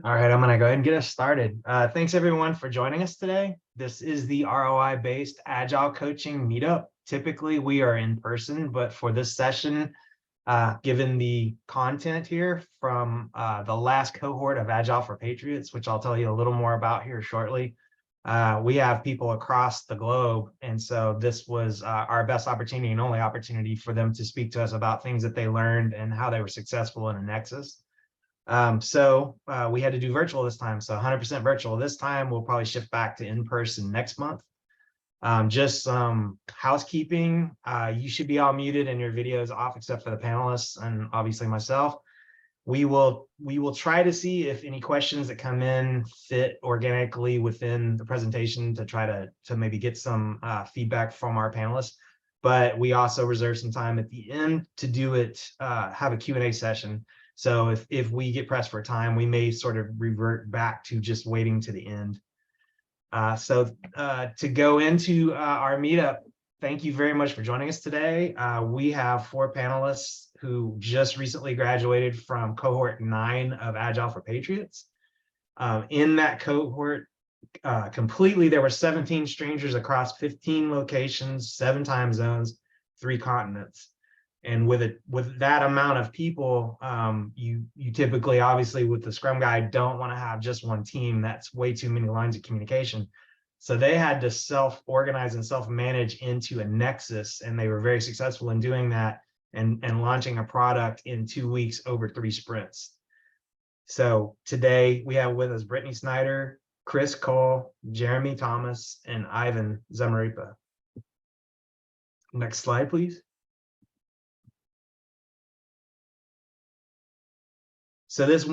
All right, I'm going to go ahead and get us started. Thanks everyone for joining us today. This is the ROI-based Agile Coaching Meetup. Typically, we are in person, but for this session, given the content here from the last cohort of Agile for Patriots, which I'll tell you a little more about here shortly, we have people across the globe. And so this was our best opportunity and only opportunity for them to speak to us about things that they learned and how they were successful in a Nexus. So we had to do virtual this time. So 100% virtual this time. We'll probably shift back to in-person next month. Just some housekeeping. You should be all muted and your videos off except for the panelists and obviously myself. We will try to see if any questions that come in fit organically within the presentation to try to maybe get some feedback from our panelists. But we also reserve some time at the end to do it, have a Q&A session. So if we get pressed for time, we may sort of revert back to just waiting to the end. To go into our meetup, thank you very much for joining us today. We have 4 panelists who just recently graduated from Cohort 9 of Agile for Patriots. In that cohort, completely, there were 17 strangers across 15 locations, 7 time zones, 3 continents. And with that amount of people, you typically, obviously, with the Scrum guide, don't want to have just one team. That's way too many lines of communication. So they had to self-organize and self-manage into a Nexus, and they were very successful in doing that and launching a product in 2 weeks over 3 sprints. So today we have with us Brittany Snyder, Chris Cole, Jeremy Thomas, and Ivan Zamaripa. Next slide, please. So this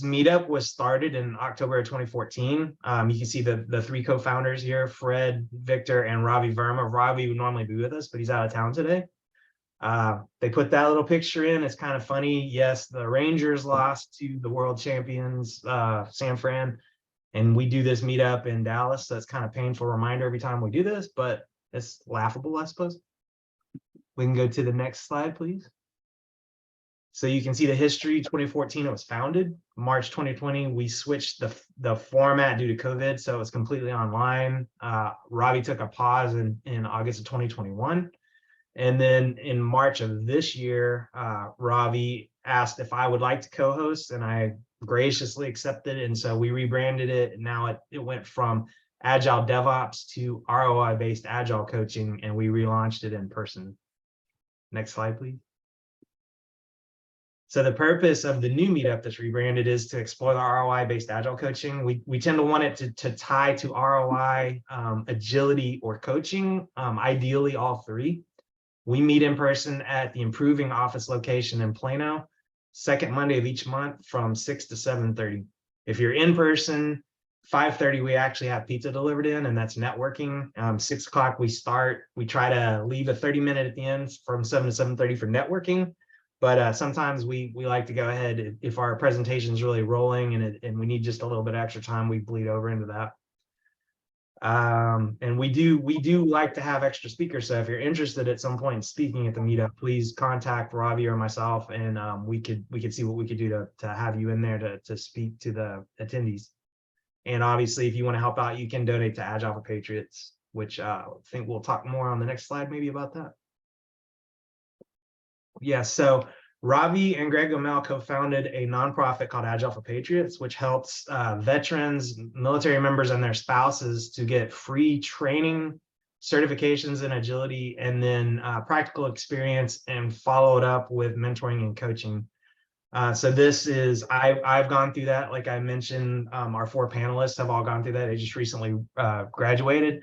meetup was started in October of 2014. You can see the 3 co-founders here, Fred, Victor, and Ravi Verma. Ravi would normally be with us, but he's out of town today. They put that little picture in. It's kind of funny. Yes, the Rangers lost to the world champions, San Fran, and we do this meetup in Dallas. So it's kind of a painful reminder every time we do this, but it's laughable, I suppose. We can go to the next slide, please. So you can see the history. 2014, it was founded. March 2020, we switched the format due to COVID, so it was completely online. Ravi took a pause in August of 2021. And then in March of this year, Ravi asked if I would like to co-host, and I graciously accepted. And so we rebranded it. And now it went from Agile DevOps to ROI-based Agile coaching, and we relaunched it in person. Next slide, please. So the purpose of the new meetup that's rebranded is to explore the ROI-based Agile coaching. We tend to want it to tie to ROI, agility, or coaching, ideally all 3. We meet in person at the Improving Office location in Plano, second Monday of each month from 6 to 7:30. If you're in person, 5:30, we actually have pizza delivered in, and that's networking. 6 o'clock, we start. We try to leave a 30-minute at the end from 7 to 7:30 for networking. But sometimes we like to go ahead if our presentation is really rolling and we need just a little bit extra time, we bleed over into that. And we do like to have extra speakers. So if you're interested at some point in speaking at the meetup, please contact Ravi or myself, and we could see what we could do to have you in there to speak to the attendees. And obviously, if you want to help out, you can donate to Agile for Patriots, which I think we'll talk more on the next slide maybe about that. Yeah, so Ravi and Greg Gomel co-founded a nonprofit called Agile for Patriots, which helps veterans, military members, and their spouses to get free training, certifications in agility, and then practical experience, and follow it up with mentoring and coaching. So this is, I've gone through that. Like I mentioned, our 4 panelists have all gone through that. They just recently graduated.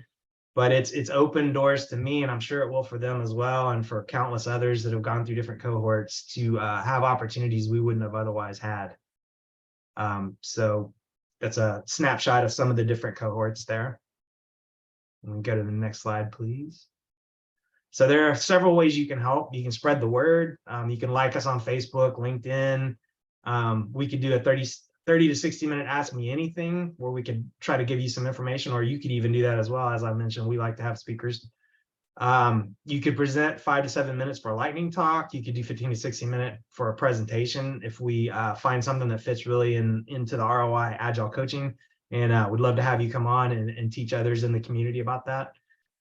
But it's opened doors to me, and I'm sure it will for them as well, and for countless others that have gone through different cohorts to have opportunities we wouldn't have otherwise had. So that's a snapshot of some of the different cohorts there. And we go to the next slide, please. So there are several ways you can help. You can spread the word. You can like us on Facebook, LinkedIn. We could do a 30 to 60-minute Ask Me Anything, where we could try to give you some information, or you could even do that as well. As I mentioned, we like to have speakers. You could present 5 to 7 minutes for a lightning talk. You could do 15 to 60 minutes for a presentation if we find something that fits really into the ROI Agile coaching. And would love to have you come on and teach others in the community about that.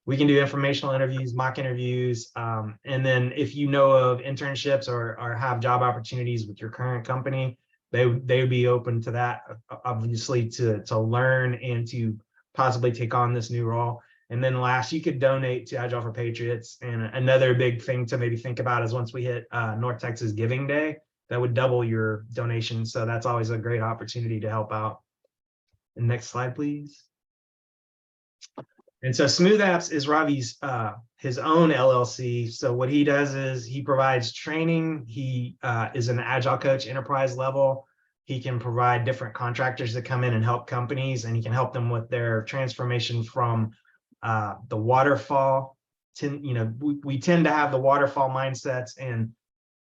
We can do informational interviews, mock interviews, and then if you know of internships or have job opportunities with your current company, they would be open to that, obviously, to learn and to possibly take on this new role. And then last, you could donate to Agile for Patriots. And another big thing to maybe think about is once we hit North Texas Giving Day, that would double your donation. So that's always a great opportunity to help out. And next slide, please. And so Smooth Apps is Ravi's his own LLC. So what he does is he provides training. He is an Agile coach, enterprise level. He can provide different contractors that come in and help companies, and he can help them with their transformation from the waterfall. We tend to have the waterfall mindsets and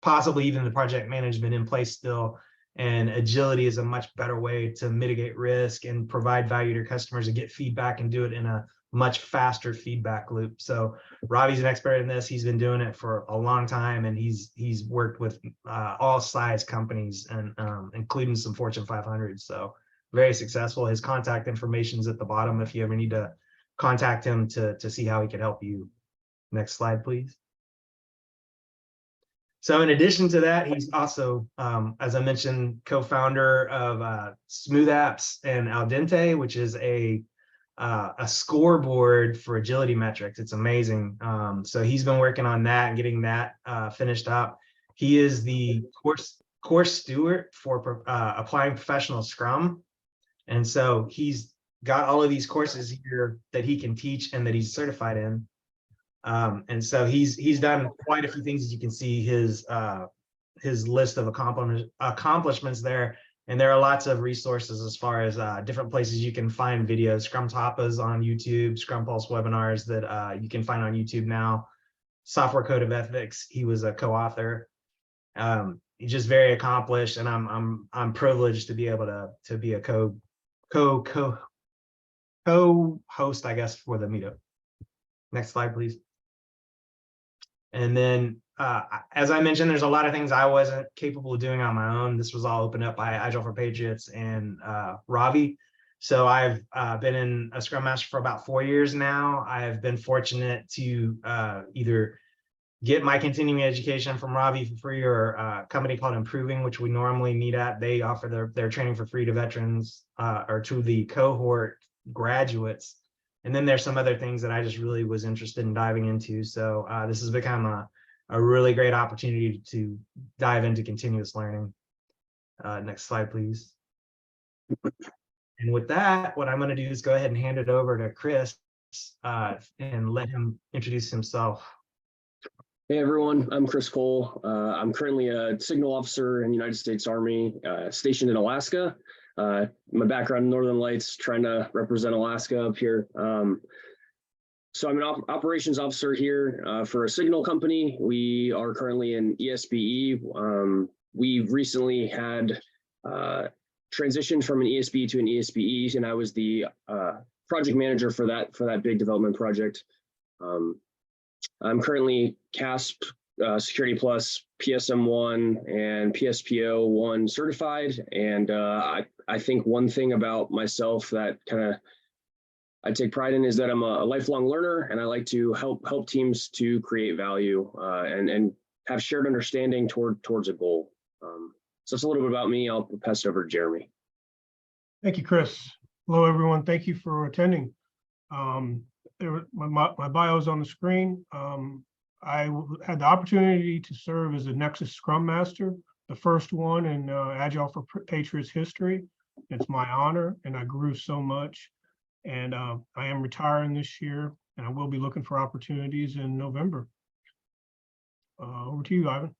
possibly even the project management in place still. And agility is a much better way to mitigate risk and provide value to your customers and get feedback and do it in a much faster feedback loop. So Ravi's an expert in this. He's been doing it for a long time, and he's worked with all size companies and including some Fortune 500. So very successful. His contact information is at the bottom if you ever need to contact him to see how he can help you. Next slide, please. So in addition to that, he's also, as I mentioned, co-founder of Smooth Apps and Al Dente, which is a scoreboard for agility metrics. It's amazing. So he's been working on that and getting that finished up. He is the course steward for applying professional Scrum. And so he's got all of these courses here that he can teach and that he's certified in. And so he's done quite a few things. As you can see his list of accomplishments there. And there are lots of resources as far as different places you can find videos. Scrum Tapas on YouTube, Scrum Pulse webinars that you can find on YouTube now. Software Code of Ethics, he was a co-author. He's just very accomplished, and I'm privileged to be able to be a co-host, I guess, for the meetup. Next slide, please. And then, as I mentioned, there's a lot of things I wasn't capable of doing on my own. This was all opened up by Agile for Patriots and Ravi. So I've been in a Scrum Master for about 4 years now. I've been fortunate to either get my continuing education from Ravi for free, or a company called Improving, which we normally meet at. They offer their training for free to veterans or to the cohort graduates. And then there's some other things that I just really was interested in diving into. So this has become a really great opportunity to dive into continuous learning. Next slide, please. And with that, what I'm going to do is go ahead and hand it over to Chris and let him introduce himself. Hey everyone, I'm Chris Cole. I'm currently a signal officer in the United States Army, stationed in Alaska. My background in Northern Lights, trying to represent Alaska up here. So I'm an operations officer here for a signal company. We are currently in ESBE. We've recently had transitioned from an ESB to an ESBE, and I was the project manager for that big development project. I'm currently CASP Security Plus, PSM1, and PSPO1 certified. And I think one thing about myself that I take pride in is that I'm a lifelong learner, and I like to help teams to create value and have shared understanding towards a goal. So that's a little bit about me. I'll pass it over to Jeremy. Thank you, Chris. Hello, everyone. Thank you for attending. My bio is on the screen. I had the opportunity to serve as a Nexus Scrum Master, the first one in Agile for Patriots history. It's my honor, and I grew so much. And I am retiring this year, and I will be looking for opportunities in November. Over to you, Ivan.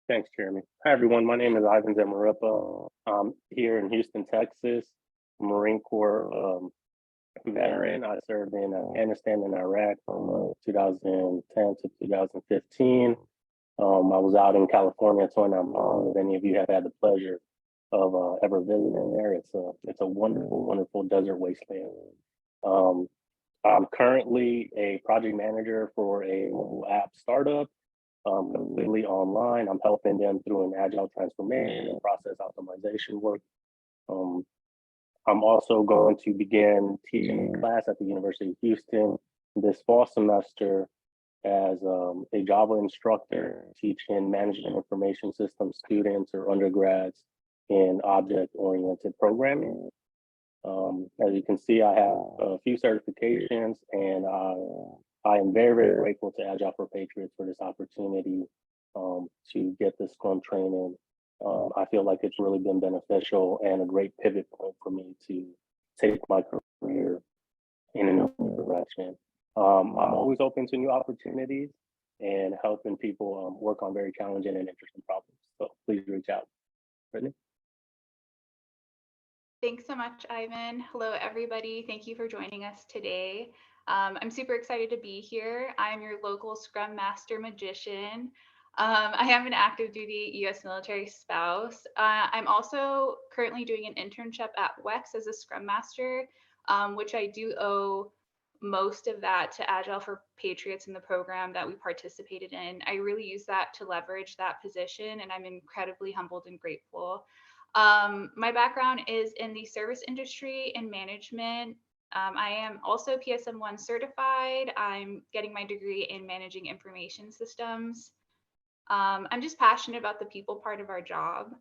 Thanks, Jeremy. Hi, everyone. My name is Ivan Zamarupa. I'm here in Houston, Texas, Marine Corps veteran. I served in Afghanistan and Iraq from 2010 to 2015. I was out in California touring. If any of you have had the pleasure ever visiting there. It's a wonderful, wonderful desert wasteland. I'm currently a project manager for a mobile app startup, completely online. I'm helping them through an agile transformation and process optimization work. I'm also going to begin teaching a class at the University of Houston this fall semester as a Java instructor, teaching management information systems students or undergrads in object-oriented programming. As you can see, I have a few certifications, and I am very, very grateful to Agile for Patriots for this opportunity to get this Scrum training. I feel like it's really been beneficial and a great pivot point for me to take my career in a new direction. I'm always open to new opportunities and helping people work on very challenging and interesting problems. So please reach out. Brittany? Thanks so much, Ivan. Hello, everybody. Thank you for joining us today. I'm super excited to be here. I'm your local Scrum Master magician. I am an active duty US military spouse. I'm also currently doing an internship at WEX as a Scrum Master, which I do owe most of that to Agile for Patriots in the program that we participated in. I really use that to leverage that position, and I'm incredibly humbled and grateful. My background is in the service industry and management. I am also PSM1 certified. I'm getting my degree in managing information systems. I'm just passionate about the people part of our job.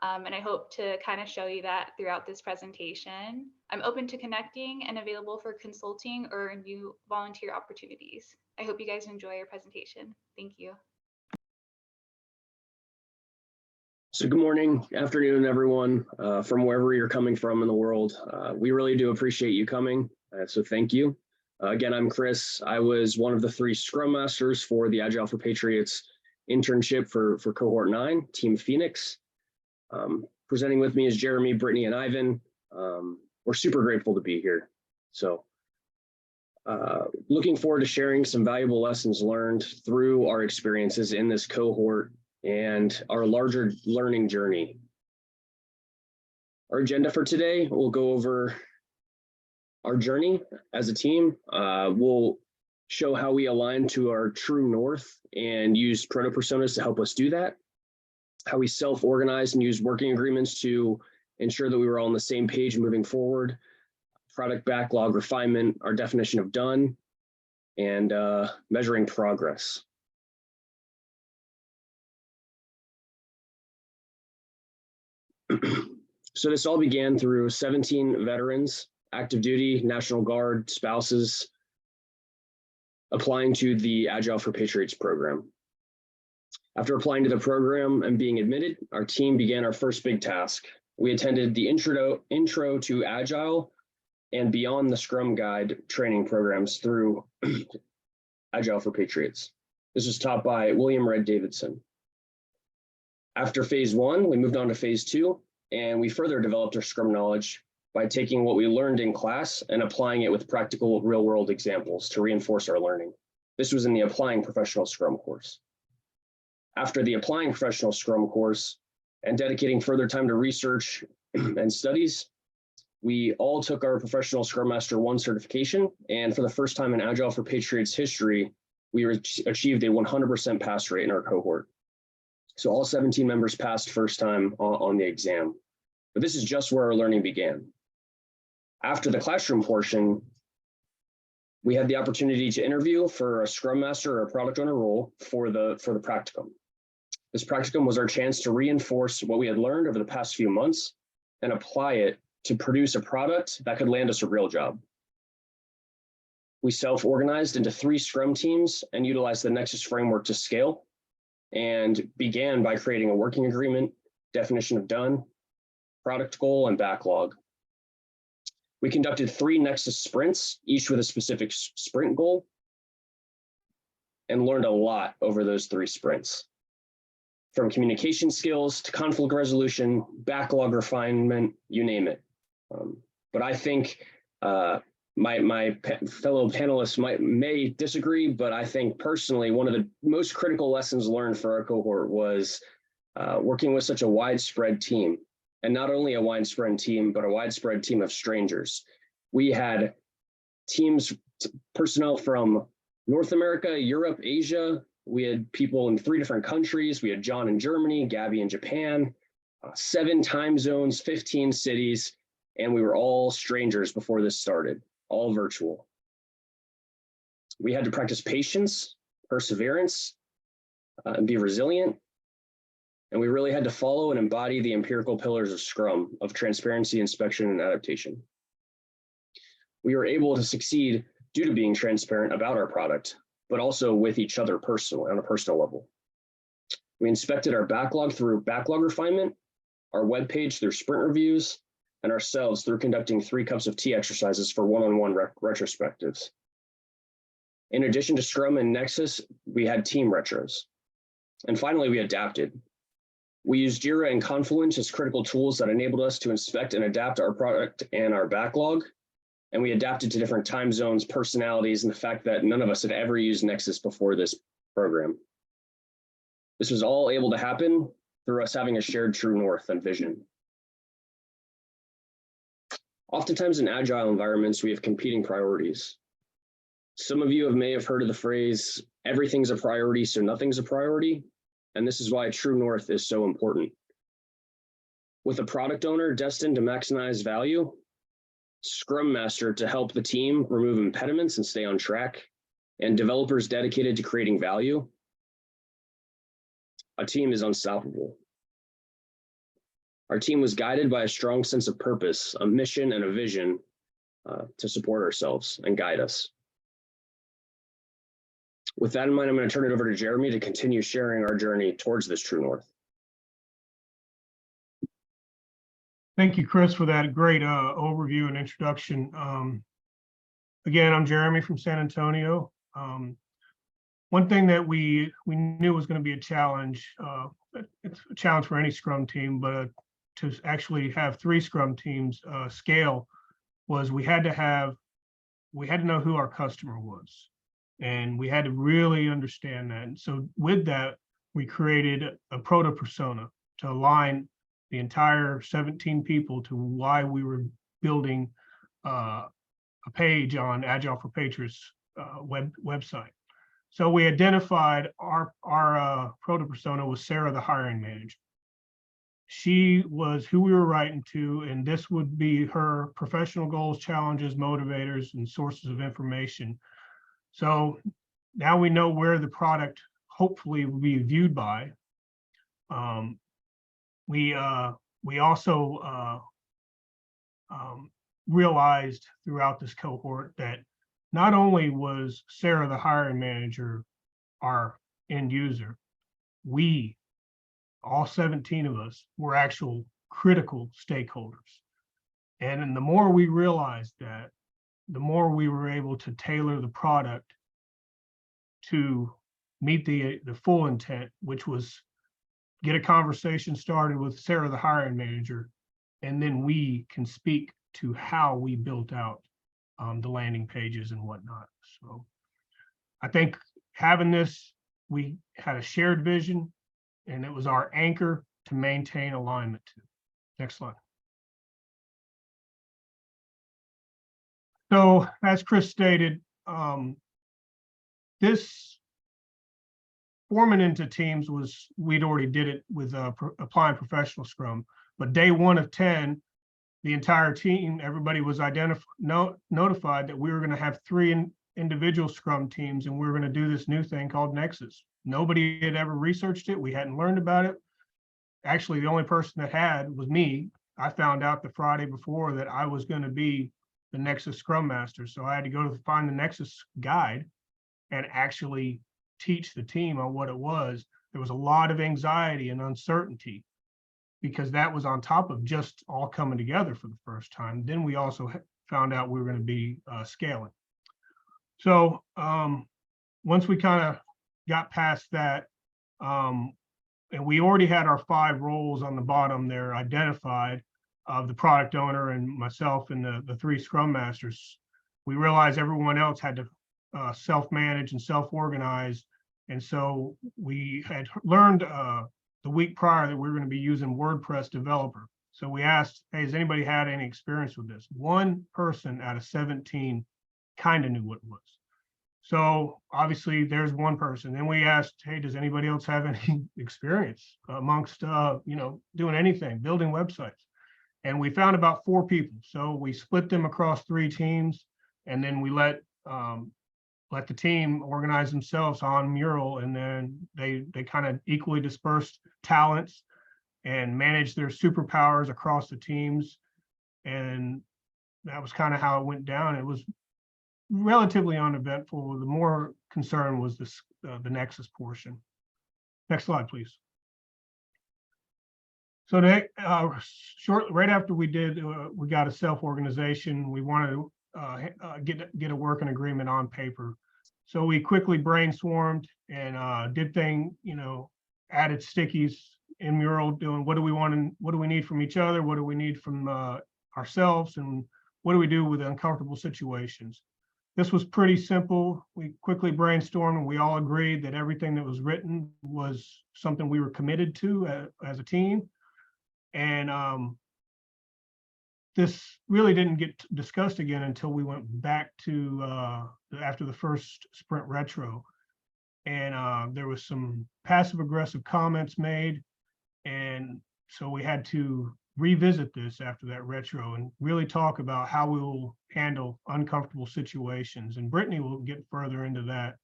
And I hope to kind of show you that throughout this presentation. I'm open to connecting and available for consulting or new volunteer opportunities. I hope you guys enjoy your presentation. Thank you. So good morning, afternoon, everyone, from wherever you're coming from in the world. We really do appreciate you coming, so thank you. Again, I'm Chris. I was one of the 3 Scrum Masters for the Agile for Patriots internship for Cohort 9, Team Phoenix. Presenting with me is Jeremy, Brittany, and Ivan. We're super grateful to be here. So looking forward to sharing some valuable lessons learned through our experiences in this cohort and our larger learning journey. Our agenda for today, we'll go over our journey as a team. We'll show how we align to our true north and use Proto personas to help us do that. How we self-organize and use working agreements to ensure that we were all on the same page moving forward. Product backlog refinement, our definition of done, and measuring progress. So this all began through 17 veterans, active duty, National Guard, spouses, applying to the Agile for Patriots program. After applying to the program and being admitted, our team began our first big task. We attended the intro to Agile and Beyond the Scrum Guide training programs through Agile for Patriots. This was taught by William Red Davidson. After phase 1, we moved on to phase 2, and we further developed our Scrum knowledge by taking what we learned in class and applying it with practical real-world examples to reinforce our learning. This was in the Applying Professional Scrum course. After the Applying Professional Scrum course and dedicating further time to research and studies, we all took our Professional Scrum Master 1 certification, and for the first time in Agile for Patriots history, we achieved a 100% pass rate in our cohort. So all 17 members passed first time on the exam. But this is just where our learning began. After the classroom portion, we had the opportunity to interview for a Scrum Master or a Product Owner role for the practicum. This practicum was our chance to reinforce what we had learned over the past few months and apply it to produce a product that could land us a real job. We self-organized into 3 Scrum teams and utilized the Nexus framework to scale, and began by creating a working agreement, definition of done, product goal, and backlog. We conducted 3 Nexus sprints, each with a specific sprint goal, and learned a lot over those 3 sprints. From communication skills to conflict resolution, backlog refinement, you name it. But I think my fellow panelists may disagree, but I think personally, one of the most critical lessons learned for our cohort was working with such a widespread team. And not only a widespread team, but a widespread team of strangers. We had teams, personnel from North America, Europe, Asia. We had people in 3 different countries. We had John in Germany, Gabby in Japan, 7 time zones, 15 cities, and we were all strangers before this started, all virtual. We had to practice patience, perseverance, and be resilient. And we really had to follow and embody the empirical pillars of Scrum, of transparency, inspection, and adaptation. We were able to succeed due to being transparent about our product, but also with each other personally, on a personal level. We inspected our backlog through Backlog Refinement, our webpage through sprint reviews, and ourselves through conducting 3 cups of tea exercises for one-on-one retrospectives. In addition to Scrum and Nexus, we had team retros. And finally, we adapted. We used Jira and Confluence as critical tools that enabled us to inspect and adapt our product and our backlog. And we adapted to different time zones, personalities, and the fact that none of us had ever used Nexus before this program. This was all able to happen through us having a shared true north and vision. Oftentimes in agile environments, we have competing priorities. Some of you may have heard of the phrase, everything's a priority, so nothing's a priority. And this is why true north is so important. With a product owner destined to maximize value, Scrum Master to help the team remove impediments and stay on track, and developers dedicated to creating value, a team is unstoppable. Our team was guided by a strong sense of purpose, a mission and a vision to support ourselves and guide us. With that in mind, I'm going to turn it over to Jeremy to continue sharing our journey towards this true north. Thank you, Chris, for that great overview and introduction. Again, I'm Jeremy from San Antonio. One thing that we knew was going to be a challenge, it's a challenge for any Scrum team, but to actually have 3 Scrum teams scale was we had to know who our customer was. And we had to really understand that. And so with that, we created a Proto persona to align the entire 17 people to why we were building a page on Agile For Patriots website. So we identified our Proto persona was Sarah, the hiring manager. She was who we were writing to, and this would be her professional goals, challenges, motivators, and sources of information. So now we know where the product hopefully will be viewed by. We also realized throughout this cohort that not only was Sarah, the hiring manager, our end user, we, all 17 of us, were actual critical stakeholders. And the more we realized that, the more we were able to tailor the product to meet the full intent, which was get a conversation started with Sarah, the hiring manager, and then we can speak to how we built out the landing pages and whatnot. So I think having this, we had a shared vision, and it was our anchor to maintain alignment to. Next slide. So as Chris stated, this forming into teams was, we'd already did it with applying professional Scrum, but day 1 of 10, the entire team, everybody was notified that we were going to have 3 individual Scrum teams, and we were going to do this new thing called Nexus. Nobody had ever researched it. We hadn't learned about it. Actually, the only person that had was me. I found out the Friday before that I was going to be the Nexus Scrum Master. So I had to go to find the Nexus guide and actually teach the team on what it was. There was a lot of anxiety and uncertainty because that was on top of just all coming together for the first time. Then we also found out we were going to be scaling. So once we kind of got past that, and we already had our 5 roles on the bottom there identified of the product owner and myself and the 3 Scrum Masters, we realized everyone else had to self-manage and self-organize. And so we had learned the week prior that we were going to be using WordPress Developer. So we asked, hey, has anybody had any experience with this? One person out of 17 kind of knew what it was. So obviously there's one person. Then we asked, hey, does anybody else have any experience amongst, doing anything, building websites? And we found about 4 people. So we split them across 3 teams, and then we let the team organize themselves on Mural, and then they kind of equally dispersed talents and managed their superpowers across the teams. And that was kind of how it went down. It was relatively uneventful. The more concern was the Nexus portion. Next slide, please. So right after we got a self-organization, we wanted to get a working agreement on paper. So we quickly brainstormed and added stickies in Mural, doing what do we want and what do we need from each other, what do we need from ourselves, and what do we do with uncomfortable situations. This was pretty simple. We quickly brainstormed, and we all agreed that everything that was written was something we were committed to as a team. And this really didn't get discussed again until we went back to after the first sprint retro. And there was some passive aggressive comments made. And so we had to revisit this after that retro and really talk about how we will handle uncomfortable situations. And Brittany will get further into that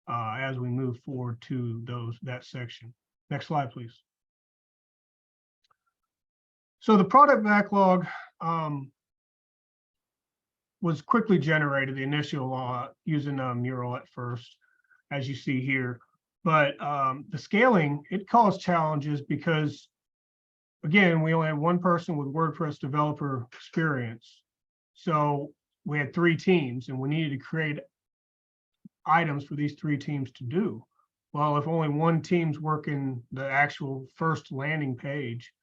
as we move forward to that section. Next slide, please. So the product backlog was quickly generated, the initial using Mural at first, as you see here. But the scaling, it caused challenges because, again, we only had one person with WordPress developer experience. So we had 3 teams, and we needed to create items for these 3 teams to do. Well, if only one team's working the actual first landing page,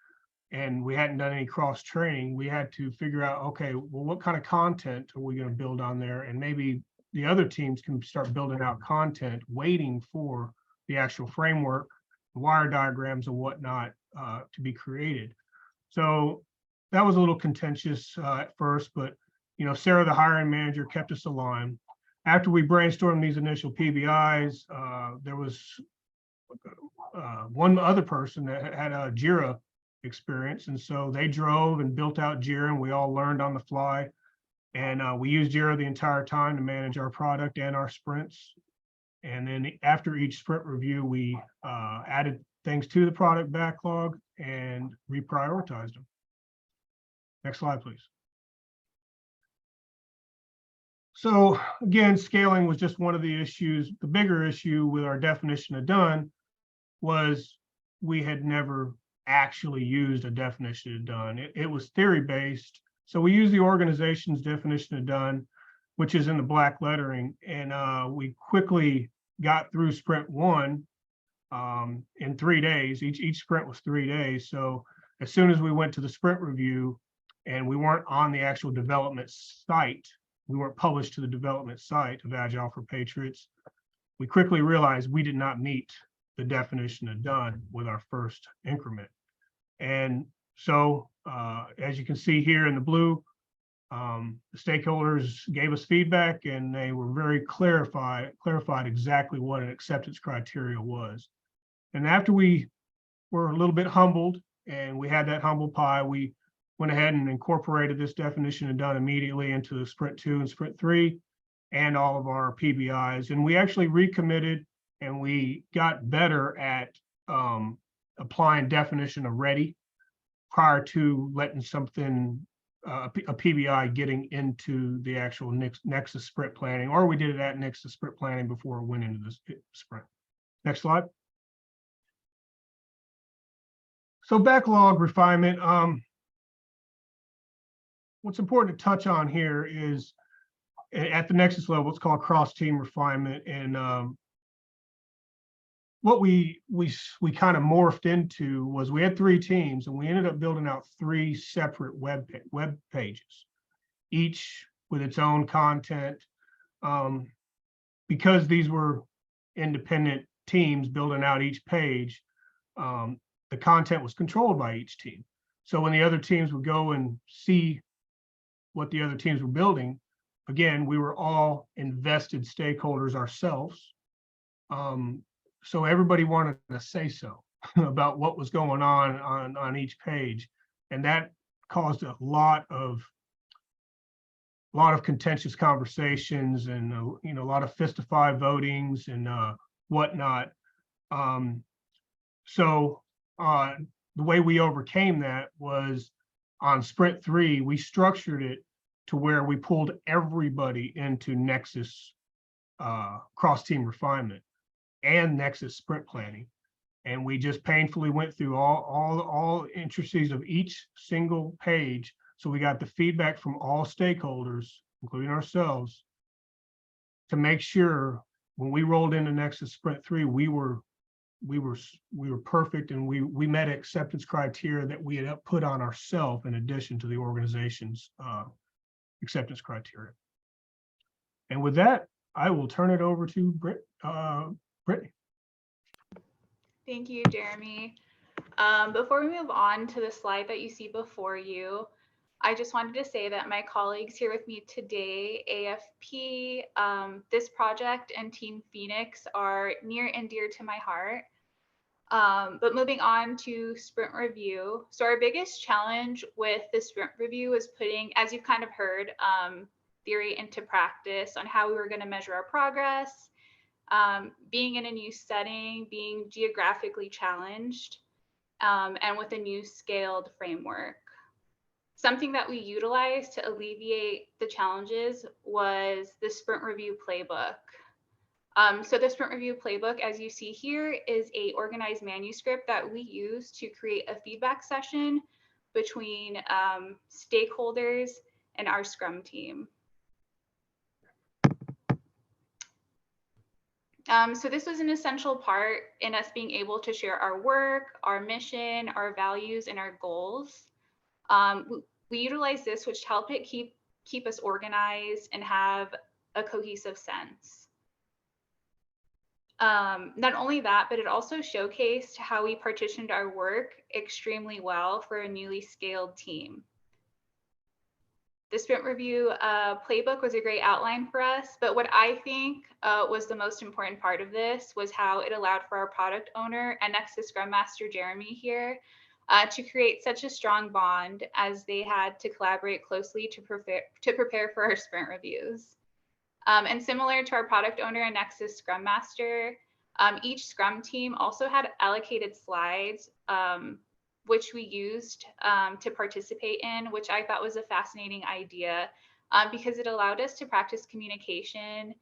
and we hadn't done any cross training, we had to figure out, okay, well, what kind of content are we going to build on there? And maybe the other teams can start building out content, waiting for the actual framework, wire diagrams and whatnot to be created. So that was a little contentious at first, but Sarah, the hiring manager, kept us aligned. After we brainstormed these initial PBIs, there was one other person that had a Jira experience, and so they drove and built out Jira, and we all learned on the fly. And we used Jira the entire time to manage our product and our sprints. And then after each sprint review, we added things to the product backlog and reprioritized them. Next slide, please. So again, scaling was just one of the issues. The bigger issue with our definition of done was we had never actually used a definition of done. It was theory-based. So we used the organization's definition of done, which is in the black lettering. And we quickly got through sprint 1 in 3 days. Each sprint was 3 days. So as soon as we went to the sprint review and we weren't on the actual development site, we weren't published to the development site of Agile for Patriots, we quickly realized we did not meet the definition of done with our first increment. And so as you can see here in the blue, the stakeholders gave us feedback, and they were very clarified exactly what an acceptance criteria was. And after we were a little bit humbled, and we had that humble pie, we went ahead and incorporated this definition of done immediately into sprint 2 and sprint 3 and all of our PBIs. And we actually recommitted, and we got better at applying definition of ready prior to letting something, a PBI getting into the actual Nexus sprint planning, or we did it at Nexus sprint planning before it went into the sprint. Next slide. So backlog refinement. What's important to touch on here is at the Nexus level, it's called cross-team refinement. And what we kind of morphed into was we had 3 teams, and we ended up building out 3 separate web pages, each with its own content. Because these were independent teams building out each page, the content was controlled by each team. So when the other teams would go and see what the other teams were building, again, we were all invested stakeholders ourselves. So everybody wanted to say so about what was going on each page. And that caused a lot of contentious conversations and a lot of fist-to-five votings and whatnot. So the way we overcame that was on sprint 3, we structured it to where we pulled everybody into Nexus cross-team refinement and Nexus sprint planning. And we just painfully went through all intricacies of each single page. So we got the feedback from all stakeholders, including ourselves, to make sure when we rolled into Nexus Sprint 3, we were perfect, and we met acceptance criteria that we had put on ourselves in addition to the organization's acceptance criteria. And with that, I will turn it over to Brittany. Thank you, Jeremy. Before we move on to the slide that you see before you, I just wanted to say that my colleagues here with me today, AFP, this project, and Team Phoenix are near and dear to my heart. But moving on to sprint review. So our biggest challenge with the sprint review is putting, as you've kind of heard, theory into practice on how we were going to measure our progress, being in a new setting, being geographically challenged, and with a new scaled framework. Something that we utilized to alleviate the challenges was the sprint review playbook. So the sprint review playbook, as you see here, is a organized manuscript that we use to create a feedback session between stakeholders and our Scrum team. So this was an essential part in us being able to share our work, our mission, our values, and our goals. We utilize this, which help it keep us organized and have a cohesive sense. Not only that, but it also showcased how we partitioned our work extremely well for a newly scaled team. The sprint review playbook was a great outline for us, but what I think was the most important part of this was how it allowed for our product owner and Nexus Scrum Master Jeremy here to create such a strong bond, as they had to collaborate closely to prepare for our sprint reviews. And similar to our product owner and Nexus Scrum Master, each Scrum team also had allocated slides, which we used to participate in, which I thought was a fascinating idea because it allowed us to practice communication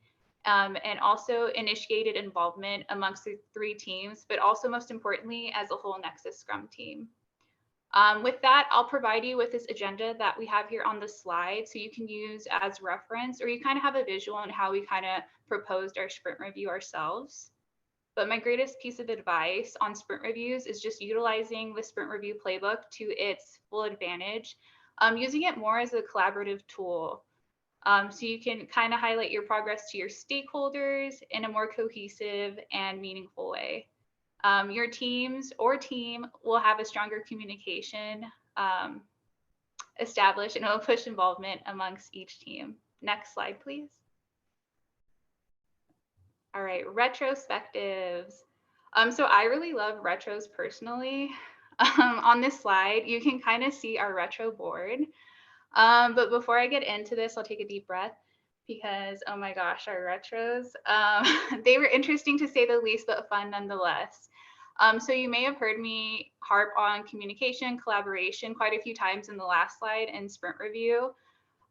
and also initiated involvement amongst the 3 teams, but also most importantly, as a whole Nexus Scrum team. With that, I'll provide you with this agenda that we have here on the slide so you can use as reference, or you kind of have a visual on how we kind of proposed our sprint review ourselves. But my greatest piece of advice on sprint reviews is just utilizing the sprint review playbook to its full advantage, using it more as a collaborative tool. So you can kind of highlight your progress to your stakeholders in a more cohesive and meaningful way. Your teams or team will have a stronger communication established, and it will push involvement amongst each team. Next slide, please. All right, retrospectives. So I really love retros personally. On this slide, you can kind of see our retro board. But before I get into this, I'll take a deep breath because, oh my gosh, our retros, they were interesting to say the least, but fun nonetheless. So you may have heard me harp on communication, collaboration quite a few times in the last slide and sprint review.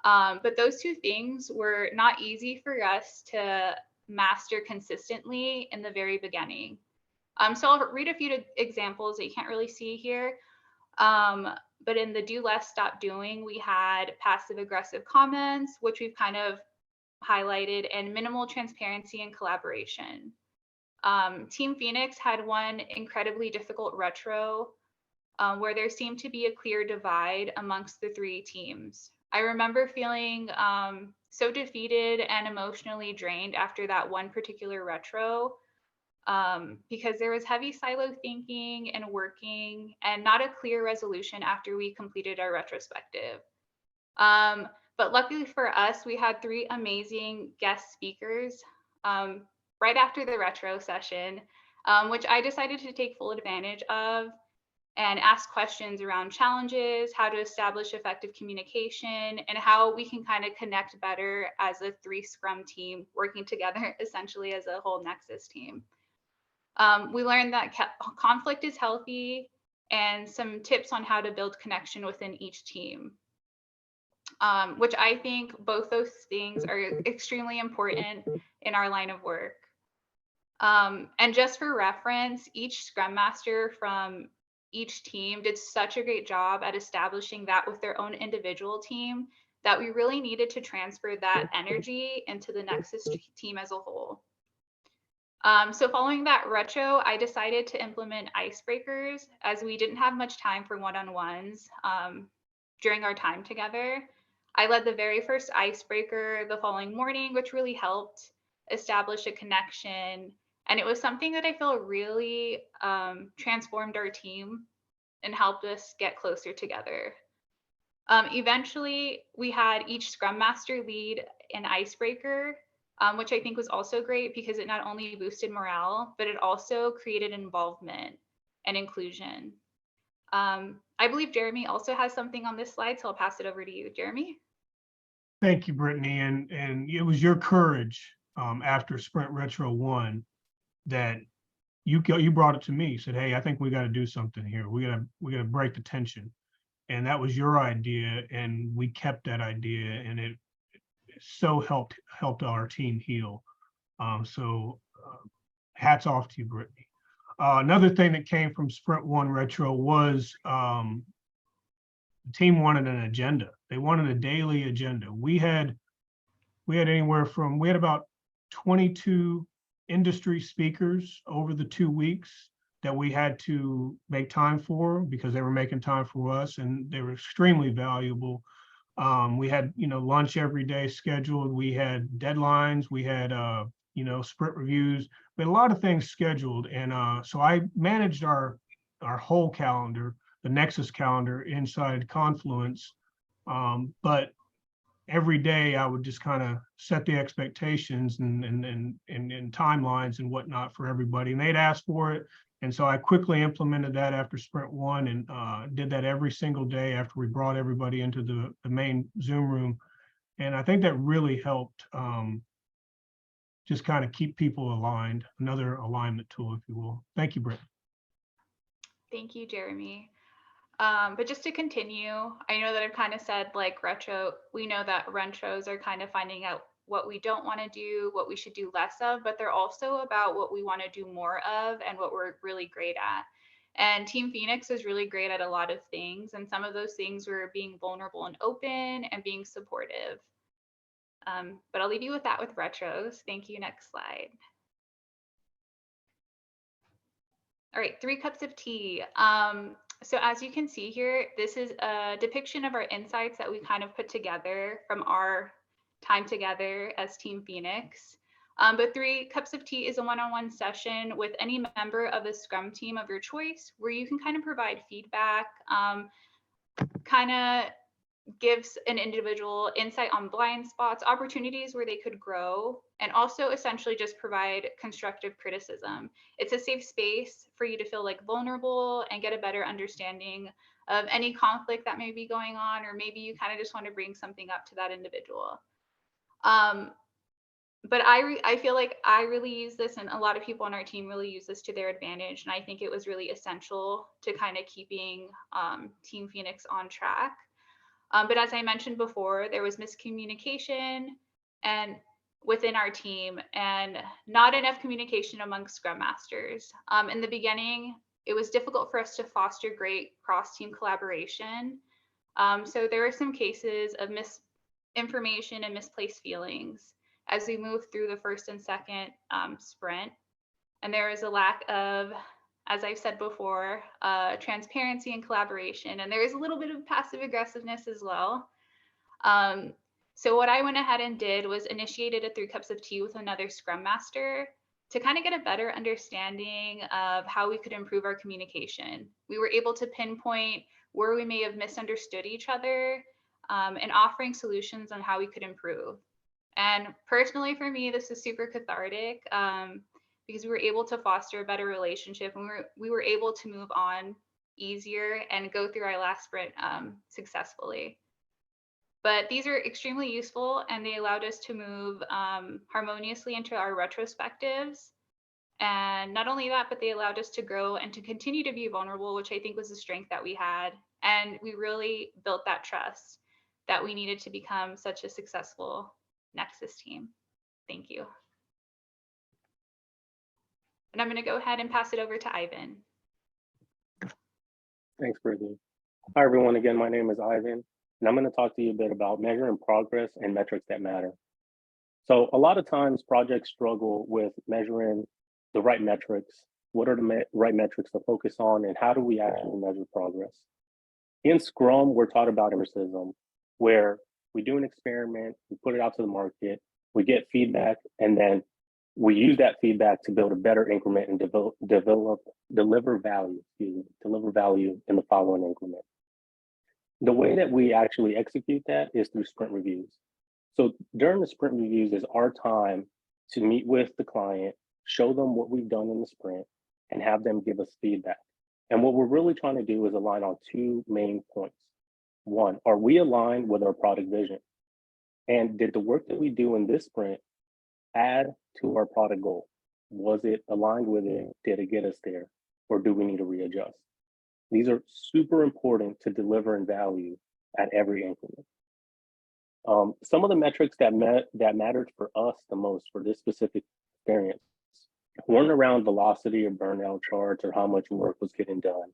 But those 2 things were not easy for us to master consistently in the very beginning. So I'll read a few examples that you can't really see here. But in the do less, stop doing, we had passive aggressive comments, which we've kind of highlighted, and minimal transparency and collaboration. Team Phoenix had one incredibly difficult retro where there seemed to be a clear divide amongst the 3 teams. I remember feeling so defeated and emotionally drained after that one particular retro. because there was heavy silo thinking and working and not a clear resolution after we completed our retrospective. But luckily for us, we had 3 amazing guest speakers right after the retro session, which I decided to take full advantage of and ask questions around challenges, how to establish effective communication, and how we can kind of connect better as a 3 Scrum team working together, essentially as a whole Nexus team. We learned that conflict is healthy and some tips on how to build connection within each team, which I think both those things are extremely important in our line of work. And just for reference, each Scrum Master from each team did such a great job at establishing that with their own individual team that we really needed to transfer that energy into the Nexus team as a whole. So following that retro, I decided to implement icebreakers as we didn't have much time for one-on-ones during our time together. I led the very first icebreaker the following morning, which really helped establish a connection. And it was something that I feel really transformed our team and helped us get closer together. Eventually, we had each Scrum Master lead an icebreaker, which I think was also great because it not only boosted morale, but it also created involvement and inclusion. I believe Jeremy also has something on this slide, so I'll pass it over to you, Jeremy. Thank you, Brittany. And it was your courage after Sprint Retro 1 that you brought it to me, said, hey, I think we got to do something here. We got to break the tension. And that was your idea. And we kept that idea, and it so helped our team heal. So hats off to you, Brittany. Another thing that came from Sprint 1 Retro was the team wanted an agenda. They wanted a daily agenda. We had about 22 industry speakers over the 2 weeks that we had to make time for because they were making time for us, and they were extremely valuable. We had, lunch every day scheduled. We had deadlines. We had, sprint reviews. We had a lot of things scheduled. And so I managed our whole calendar, the Nexus calendar inside Confluence. But every day I would just kind of set the expectations and timelines and whatnot for everybody. And they'd ask for it. And so I quickly implemented that after Sprint 1 and did that every single day after we brought everybody into the main Zoom room. And I think that really helped just kind of keep people aligned, another alignment tool, if you will. Thank you, Britt. Thank you, Jeremy. But just to continue, I know that I've kind of said like we know that retros are kind of finding out what we don't want to do, what we should do less of, but they're also about what we want to do more of and what we're really great at. And Team Phoenix is really great at a lot of things. And some of those things were being vulnerable and open and being supportive. But I'll leave you with that with retros. Thank you. Next slide. All right, 3 cups of tea. So as you can see here, this is a depiction of our insights that we kind of put together from our time together as Team Phoenix. But 3 cups of tea is a one-on-one session with any member of the Scrum team of your choice, where you can kind of provide feedback, kind of gives an individual insight on blind spots, opportunities where they could grow, and also essentially just provide constructive criticism. It's a safe space for you to feel like vulnerable and get a better understanding of any conflict that may be going on, or maybe you kind of just want to bring something up to that individual. But I feel like I really use this, and a lot of people on our team really use this to their advantage. And I think it was really essential to kind of keeping Team Phoenix on track. But as I mentioned before, there was miscommunication and within our team and not enough communication among Scrum Masters. In the beginning, it was difficult for us to foster great cross-team collaboration. So there were some cases of misinformation and misplaced feelings as we moved through the first and second sprint. And there was a lack of, as I've said before, transparency and collaboration. And there is a little bit of passive aggressiveness as well. So what I went ahead and did was initiated a 3 cups of tea with another Scrum Master to kind of get a better understanding of how we could improve our communication. We were able to pinpoint where we may have misunderstood each other, and offering solutions on how we could improve. And personally, for me, this is super cathartic, because we were able to foster a better relationship, and we were able to move on easier and go through our last sprint successfully. But these are extremely useful, and they allowed us to move harmoniously into our retrospectives. And not only that, but they allowed us to grow and to continue to be vulnerable, which I think was a strength that we had. And we really built that trust that we needed to become such a successful Nexus team. Thank you. And I'm going to go ahead and pass it over to Ivan. Thanks, Brittany. Hi, everyone. Again, my name is Ivan, and I'm going to talk to you a bit about measuring progress and metrics that matter. So a lot of times projects struggle with measuring the right metrics. What are the right metrics to focus on, and how do we actually measure progress? In Scrum, we're taught about empiricism, where we do an experiment, we put it out to the market, we get feedback, and then we use that feedback to build a better increment and deliver value in the following increment. The way that we actually execute that is through sprint reviews. So during the sprint reviews is our time to meet with the client, show them what we've done in the sprint, and have them give us feedback. And what we're really trying to do is align on two main points. One, are we aligned with our product vision? And did the work that we do in this sprint add to our product goal? Was it aligned with it? Did it get us there? Or do we need to readjust? These are super important to deliver in value at every increment. Some of the metrics that mattered for us the most for this specific experience weren't around velocity or burnout charts or how much work was getting done.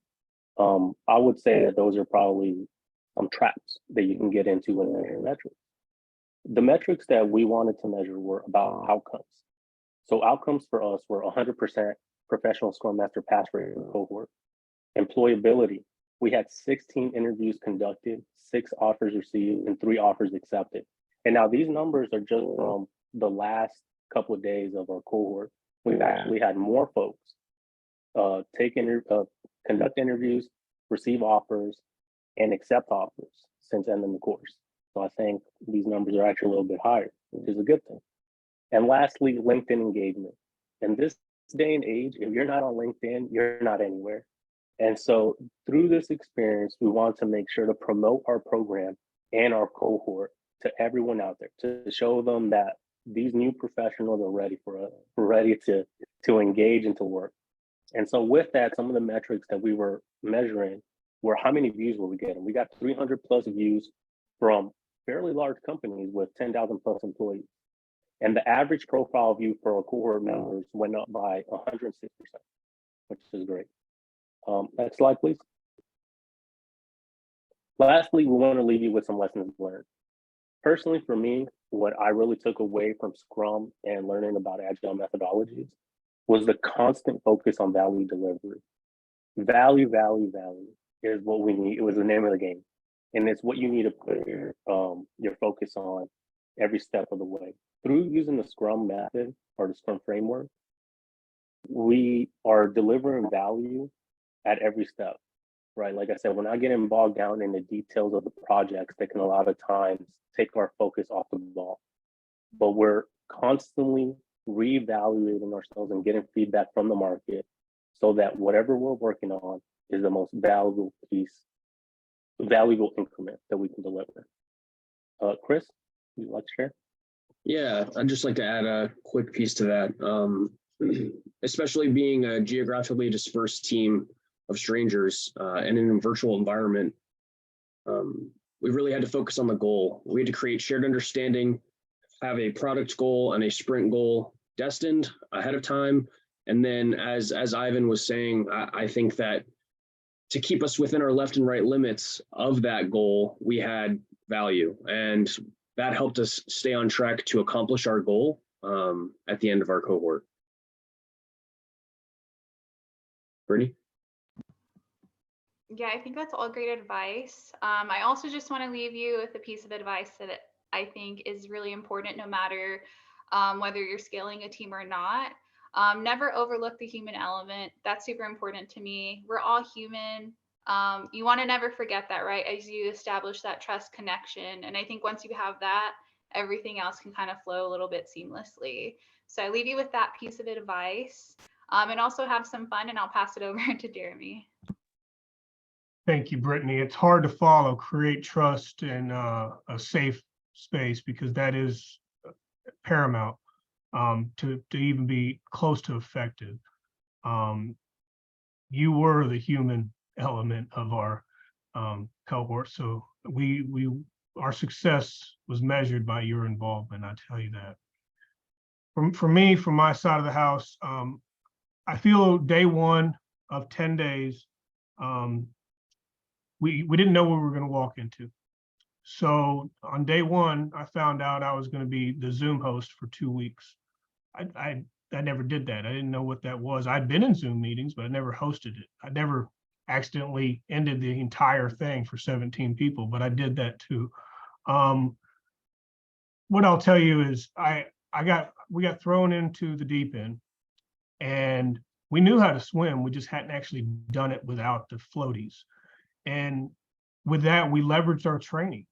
I would say that those are probably some traps that you can get into when measuring metrics. The metrics that we wanted to measure were about outcomes. So outcomes for us were 100% professional Scrum Master pass rate in cohort. Employability, we had 16 interviews conducted, 6 offers received, and 3 offers accepted. And now these numbers are just from the last couple of days of our cohort. We've actually had more folks conduct interviews, receive offers, and accept offers since ending the course. So I think these numbers are actually a little bit higher, which is a good thing. And lastly, LinkedIn engagement. In this day and age, if you're not on LinkedIn, you're not anywhere. And so through this experience, we want to make sure to promote our program and our cohort to everyone out there, to show them that these new professionals are ready to engage and to work. And so with that, some of the metrics that we were measuring were how many views were we getting? We got 300 plus views from fairly large companies with 10,000 plus employees. And the average profile view for our cohort members went up by 106%, which is great. Next slide, please. Lastly, we want to leave you with some lessons learned. Personally, for me, what I really took away from Scrum and learning about Agile methodologies was the constant focus on value delivery. Value is what we need. It was the name of the game. And it's what you need to put your focus on every step of the way. Through using the Scrum method or the Scrum framework, we are delivering value at every step, right? Like I said, we're not getting bogged down in the details of the projects that can a lot of times take our focus off the ball. But we're constantly reevaluating ourselves and getting feedback from the market so that whatever we're working on is the most valuable increment that we can deliver. Chris, would you like to share? Yeah, I'd just like to add a quick piece to that. Especially being a geographically dispersed team of strangers and in a virtual environment, we really had to focus on the goal. We had to create shared understanding, have a product goal and a sprint goal destined ahead of time. And then as Ivan was saying, I think that to keep us within our left and right limits of that goal, we had value. And that helped us stay on track to accomplish our goal at the end of our cohort. Brittany? Yeah, I think that's all great advice. I also just want to leave you with a piece of advice that I think is really important, no matter whether you're scaling a team or not. Never overlook the human element. That's super important to me. We're all human. You want to never forget that, right? As you establish that trust connection. And I think once you have that, everything else can kind of flow a little bit seamlessly. So I leave you with that piece of advice, and also have some fun, and I'll pass it over to Jeremy. Thank you, Brittany. It's hard to follow, create trust in a safe space, because that is paramount to even be close to effective. You were the human element of our cohort, so our success was measured by your involvement. I tell you that. For me, from my side of the house, I feel day one of 10 days, we didn't know what we were going to walk into. So on day one, I found out I was going to be the Zoom host for 2 weeks. I never did that. I didn't know what that was. I'd been in Zoom meetings, but I never hosted it. I never accidentally ended the entire thing for 17 people, but I did that too. What I'll tell you is we got thrown into the deep end, and we knew how to swim. We just hadn't actually done it without the floaties. And with that, we leveraged our training.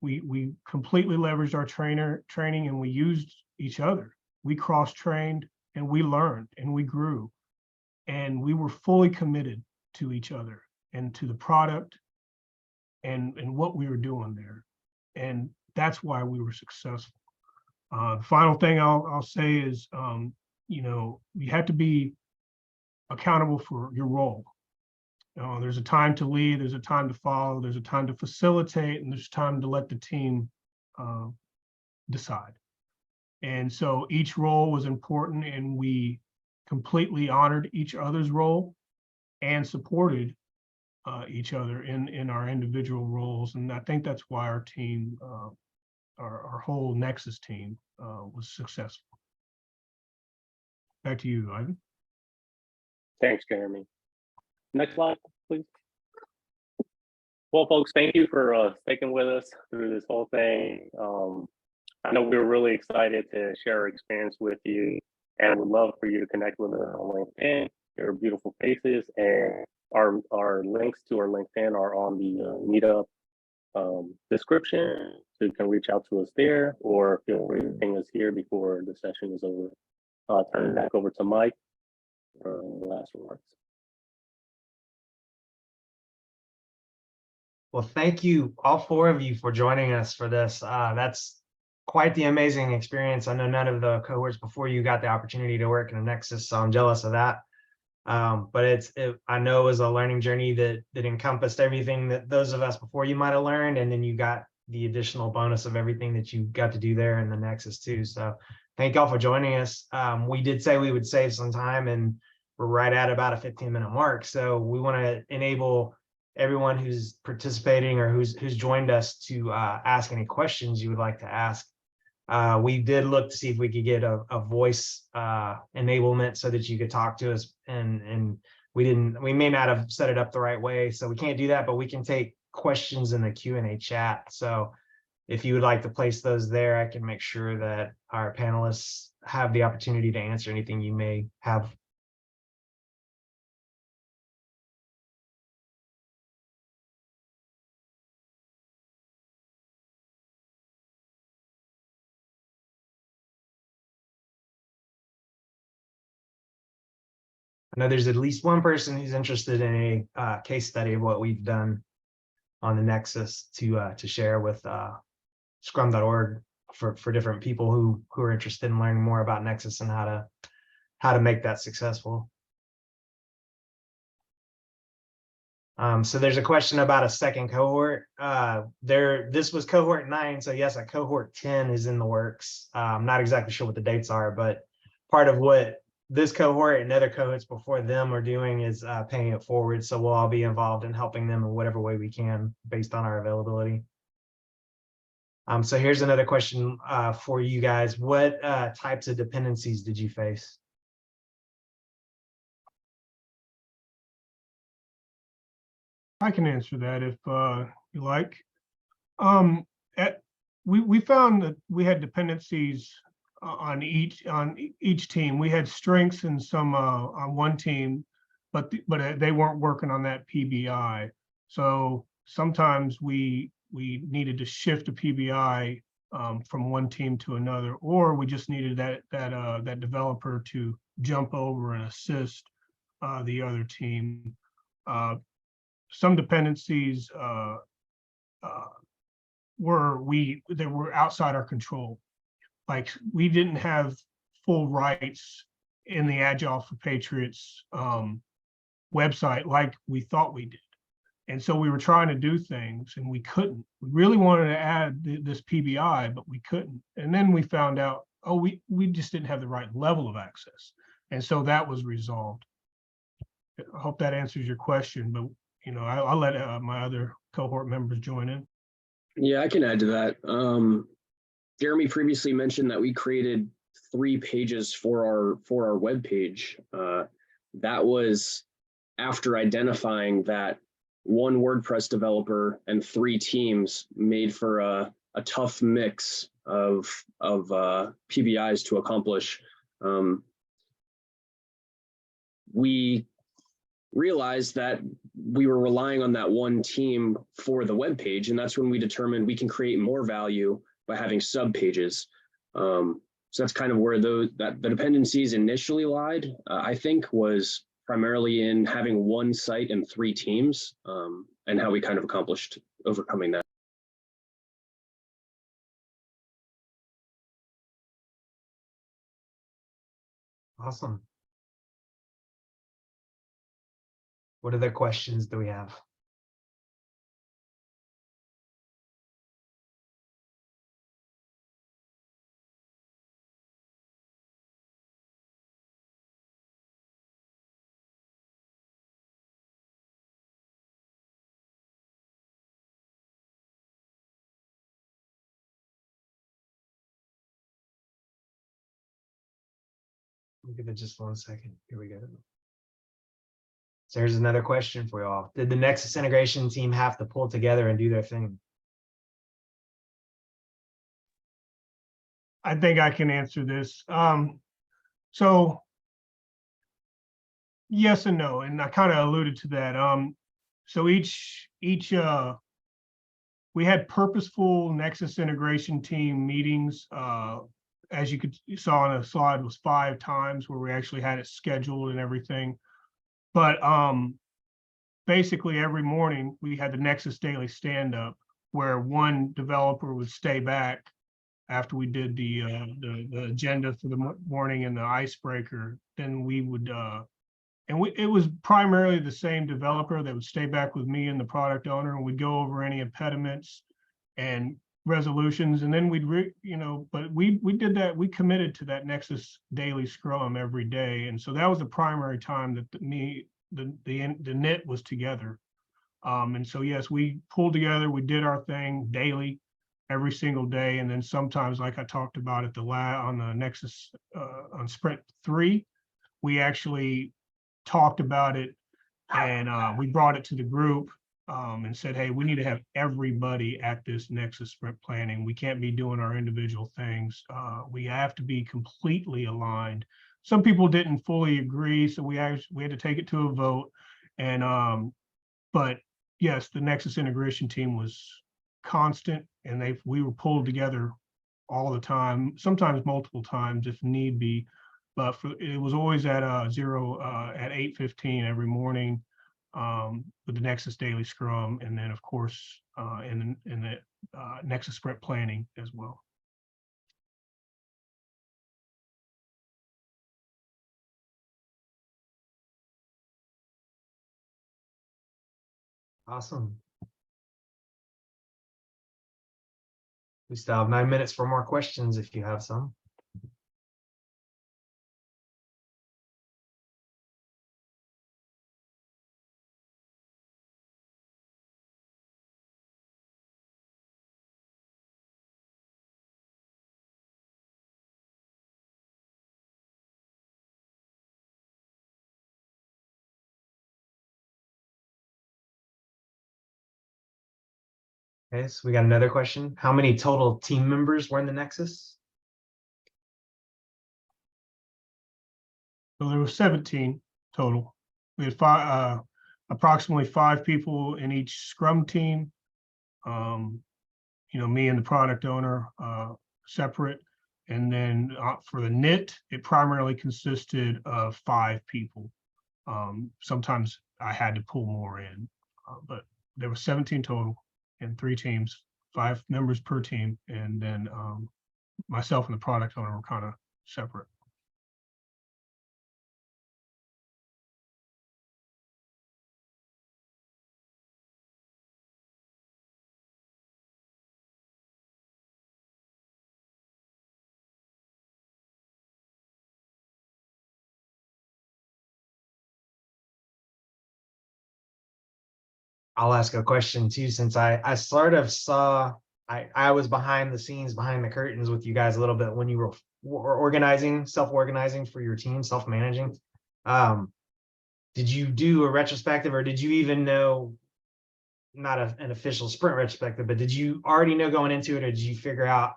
We completely leveraged our training, and we used each other. We cross-trained, and we learned, and we grew, and we were fully committed to each other and to the product and what we were doing there. And that's why we were successful. The final thing I'll say is, you have to be accountable for your role. There's a time to lead, there's a time to follow, there's a time to facilitate, and there's time to let the team decide. And so each role was important, and we completely honored each other's role and supported each other in our individual roles. And I think that's why our team, our whole Nexus team, was successful. Back to you, Ivan. Thanks, Jeremy. Next slide, please. Well, folks, thank you for sticking with us through this whole thing. I know we're really excited to share our experience with you, and would love for you to connect with us on LinkedIn. Your beautiful faces, and our links to our LinkedIn are on the meetup description, so you can reach out to us there, or feel free to ping us here before the session is over. I'll turn it back over to Mike for the last remarks. Well, thank you, all four of you, for joining us for this. That's quite the amazing experience. I know none of the cohorts before you got the opportunity to work in a Nexus, so I'm jealous of that. But I know it was a learning journey that encompassed everything that those of us before you might have learned, and then you got the additional bonus of everything that you got to do there in the Nexus too. So thank y'all for joining us. We did say we would save some time, and we're right at about a 15-minute mark. So we want to enable everyone who's participating or who's joined us to ask any questions you would like to ask. We did look to see if we could get a voice enablement so that you could talk to us, and we may not have set it up the right way, so we can't do that, but we can take questions in the Q&A chat. So if you would like to place those there, I can make sure that our panelists have the opportunity to answer anything you may have. I know there's at least one person who's interested in a case study of what we've done on the Nexus to share with scrum.org for different people who are interested in learning more about Nexus and how to make that successful. So there's a question about a second cohort. This was cohort 9, so yes, a cohort 10 is in the works. I'm not exactly sure what the dates are, but part of what this cohort and other cohorts before them are doing is paying it forward. So we'll all be involved in helping them in whatever way we can based on our availability. So here's another question for you guys. What types of dependencies did you face? I can answer that if you like. We found that we had dependencies on each team. We had strengths in some on one team, but they weren't working on that PBI. So sometimes we needed to shift a PBI from one team to another, or we just needed that developer to jump over and assist the other team. Some dependencies were outside our control. Like we didn't have full rights in the Agile for Patriots website like we thought we did. And so we were trying to do things and we couldn't. We really wanted to add this PBI, but we couldn't. And then we found out, oh, we just didn't have the right level of access. And so that was resolved. I hope that answers your question, but I'll let my other cohort members join in. Yeah, I can add to that. Jeremy previously mentioned that we created 3 pages for our web page. That was after identifying that one WordPress developer and 3 teams made for a tough mix of PBIs to accomplish. We realized that we were relying on that one team for the web page, and that's when we determined we can create more value by having sub pages. So that's kind of where the dependencies initially lied. I think was primarily in having one site and 3 teams, and how we kind of accomplished overcoming that. Awesome. What other questions do we have? I'll give it just 1 second. Here we go. So here's another question for y'all. Did the Nexus integration team have to pull together and do their thing? I think I can answer this. So yes and no, and I kind of alluded to that. So we had purposeful Nexus integration team meetings. As you saw on the slide, was 5 times where we actually had it scheduled and everything. But basically every morning we had the Nexus daily stand-up where one developer would stay back after we did the agenda for the morning and the icebreaker. Then we would it was primarily the same developer that would stay back with me and the product owner, and we'd go over any impediments and resolutions. And then but we did that. We committed to that Nexus daily scrum every day, and so that was the primary time that the knit was together. And so yes, we pulled together. We did our thing daily, every single day, and then sometimes, like I talked about at on the Nexus on Sprint 3, we actually talked about it, and we brought it to the group and said, hey, we need to have everybody at this Nexus sprint planning. We can't be doing our individual things. We have to be completely aligned. Some people didn't fully agree, so we had to take it to a vote. And but yes, the Nexus integration team was constant, and we were pulled together all the time, sometimes multiple times if need be. But it was always at 8:15 every morning with the Nexus Daily Scrum, and then of course in the Nexus Sprint Planning as well. Awesome. We still have 9 minutes for more questions if you have some. Okay, so we got another question. How many total team members were in the Nexus? So there were 17 total. We had approximately 5 people in each Scrum team. Me and the product owner separate. And then for the knit, it primarily consisted of 5 people. Sometimes I had to pull more in, but there were 17 total and 3 teams, 5 members per team. And then myself and the product owner were kind of separate. I'll ask a question too, since I sort of saw, I was behind the scenes, behind the curtains with you guys a little bit when you were organizing, self-organizing for your team, self-managing. Did you do a retrospective, or did you even know, not an official sprint retrospective, but did you already know going into it, or did you figure out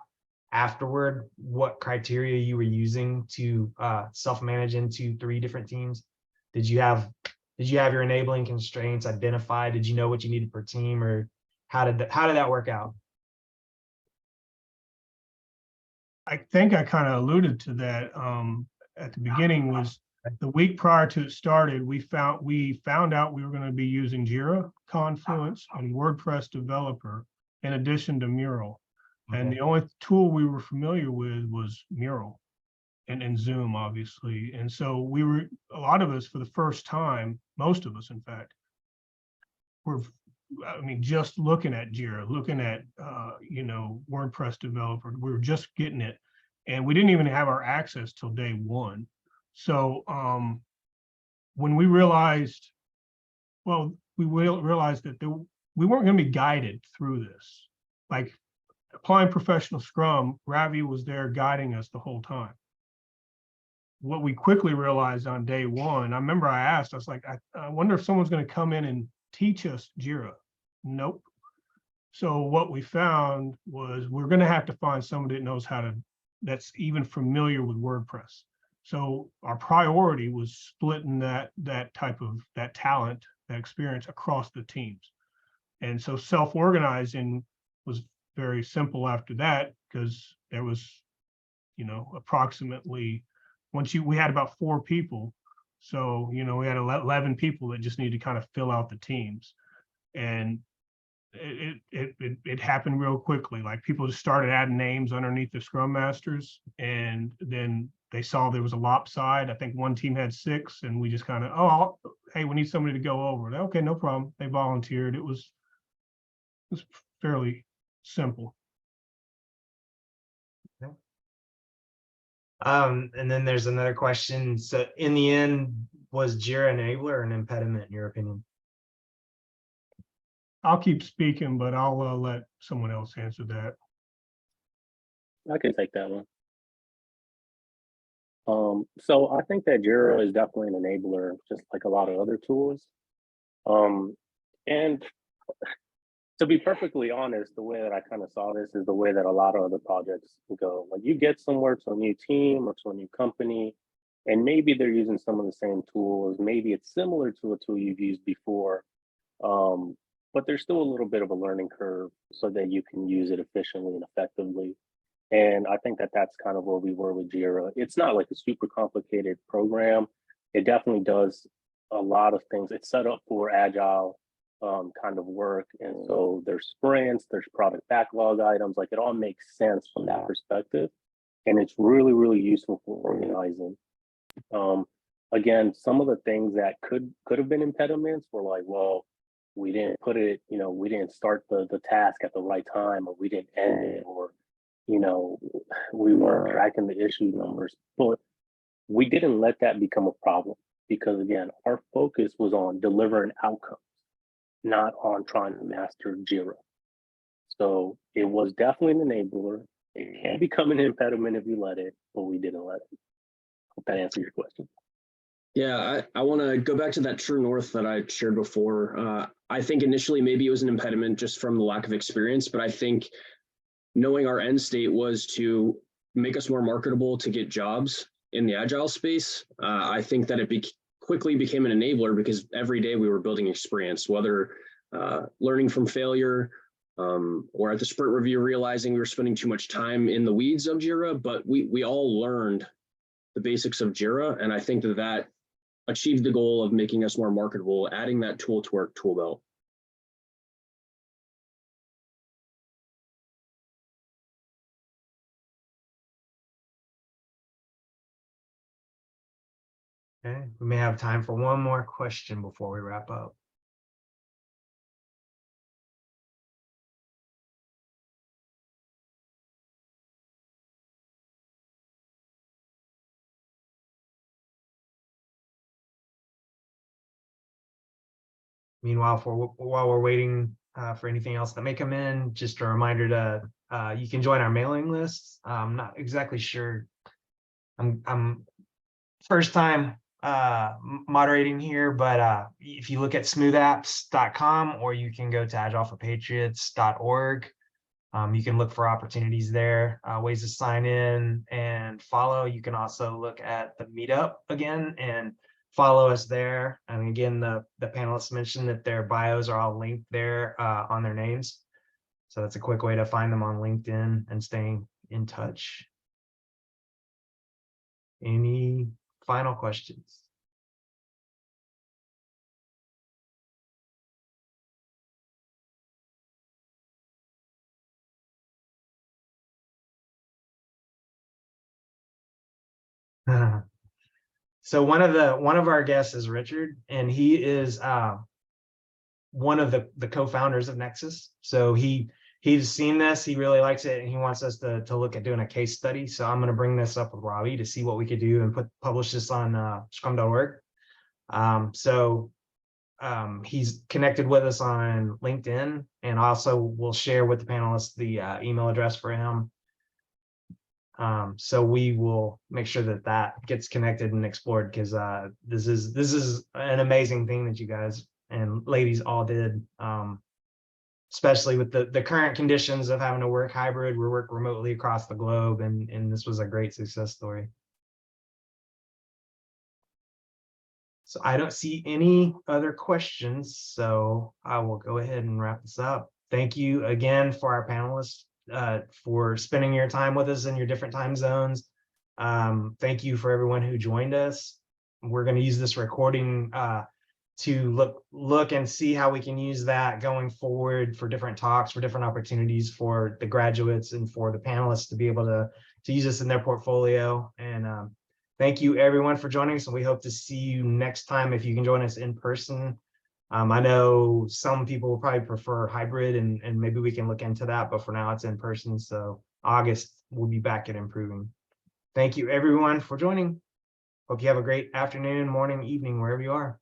afterward what criteria you were using to self-manage into 3 different teams? Did you have your enabling constraints identified? Did you know what you needed per team, or how did that work out? I think I kind of alluded to that at the beginning. Was the week prior to it started, we found out we were going to be using Jira, Confluence, and WordPress Developer in addition to Mural. Okay. And the only tool we were familiar with was Mural and Zoom, obviously. And so a lot of us for the first time, most of us, in fact, just looking at Jira, looking at, WordPress Developer, we were just getting it. And we didn't even have our access till day 1. So when we realized, we realized that we weren't going to be guided through this. Like applying professional Scrum, Ravi was there guiding us the whole time. What we quickly realized on day 1, I remember I asked, I was like, I wonder if someone's going to come in and teach us Jira. Nope. So what we found was we're going to have to find somebody that knows that's even familiar with WordPress. So our priority was splitting that talent, that experience across the teams. And so self-organizing was very simple after that, because there was, approximately, we had about 4 people. So, we had 11 people that just need to kind of fill out the teams. And it happened real quickly. Like people just started adding names underneath the Scrum Masters, and then they saw there was a lopside. I think one team had 6, and we just kind of, hey, we need somebody to go over it. Okay, no problem. They volunteered. It was fairly simple. And then there's another question. So in the end, was Jira enabler or an impediment in your opinion? I'll keep speaking, but I'll let someone else answer that. I can take that one. So I think that Jira is definitely an enabler, just like a lot of other tools. And to be perfectly honest, the way that I kind of saw this is the way that a lot of other projects go. Like you get somewhere to a new team or to a new company, and maybe they're using some of the same tools. Maybe it's similar to a tool you've used before. But there's still a little bit of a learning curve so that you can use it efficiently and effectively. And I think that that's kind of where we were with Jira. It's not like a super complicated program. It definitely does a lot of things. It's set up for Agile kind of work. And so there's sprints, there's product backlog items, like it all makes sense from that perspective. And it's really, really useful for organizing. Again, some of the things that could have been impediments were like, well, we didn't put it, we didn't start the task at the right time, or we didn't end it, or, we weren't tracking the issue numbers. But we didn't let that become a problem, because again, our focus was on delivering outcomes, not on trying to master Jira. So it was definitely an enabler. It can become an impediment if you let it, but we didn't let it. Hope that answers your question. Yeah, I want to go back to that true north that I shared before. I think initially maybe it was an impediment just from the lack of experience, but I think knowing our end state was to make us more marketable to get jobs. in the Agile space. I think that it quickly became an enabler because every day we were building experience, whether learning from failure, or at the sprint review, realizing we were spending too much time in the weeds of Jira, but we all learned the basics of Jira. And I think that achieved the goal of making us more marketable, adding that tool to our tool belt. Okay, we may have time for one more question before we wrap up. Meanwhile, while we're waiting for anything else that may come in, just a reminder to you can join our mailing list. I'm not exactly sure. I'm first time moderating here, but if you look at smoothapps.com or you can go to agileforpatriots.org, you can look for opportunities there, ways to sign in and follow. You can also look at the meetup again and follow us there. And again, the panelists mentioned that their bios are all linked there on their names. So that's a quick way to find them on LinkedIn and staying in touch. Any final questions? So one of our guests is Richard, and he is one of the co-founders of Nexus. So he's seen this, he really likes it, and he wants us to look at doing a case study. So I'm going to bring this up with Ravi to see what we could do and publish this on scrum.org. He's connected with us on LinkedIn, and also we'll share with the panelists the email address for him. So we will make sure that gets connected and explored, because this is an amazing thing that you guys and ladies all did, especially with the current conditions of having to work hybrid. We work remotely across the globe, and this was a great success story. So I don't see any other questions, so I will go ahead and wrap this up. Thank you again for our panelists for spending your time with us in your different time zones. Thank you for everyone who joined us. We're going to use this recording to look and see how we can use that going forward for different talks, for different opportunities for the graduates and for the panelists to be able to use this in their portfolio. And thank you everyone for joining us, and we hope to see you next time if you can join us in person. I know some people will probably prefer hybrid, and maybe we can look into that, but for now it's in person. So August, we'll be back at improving. Thank you everyone for joining. Hope you have a great afternoon, morning, evening, wherever you are.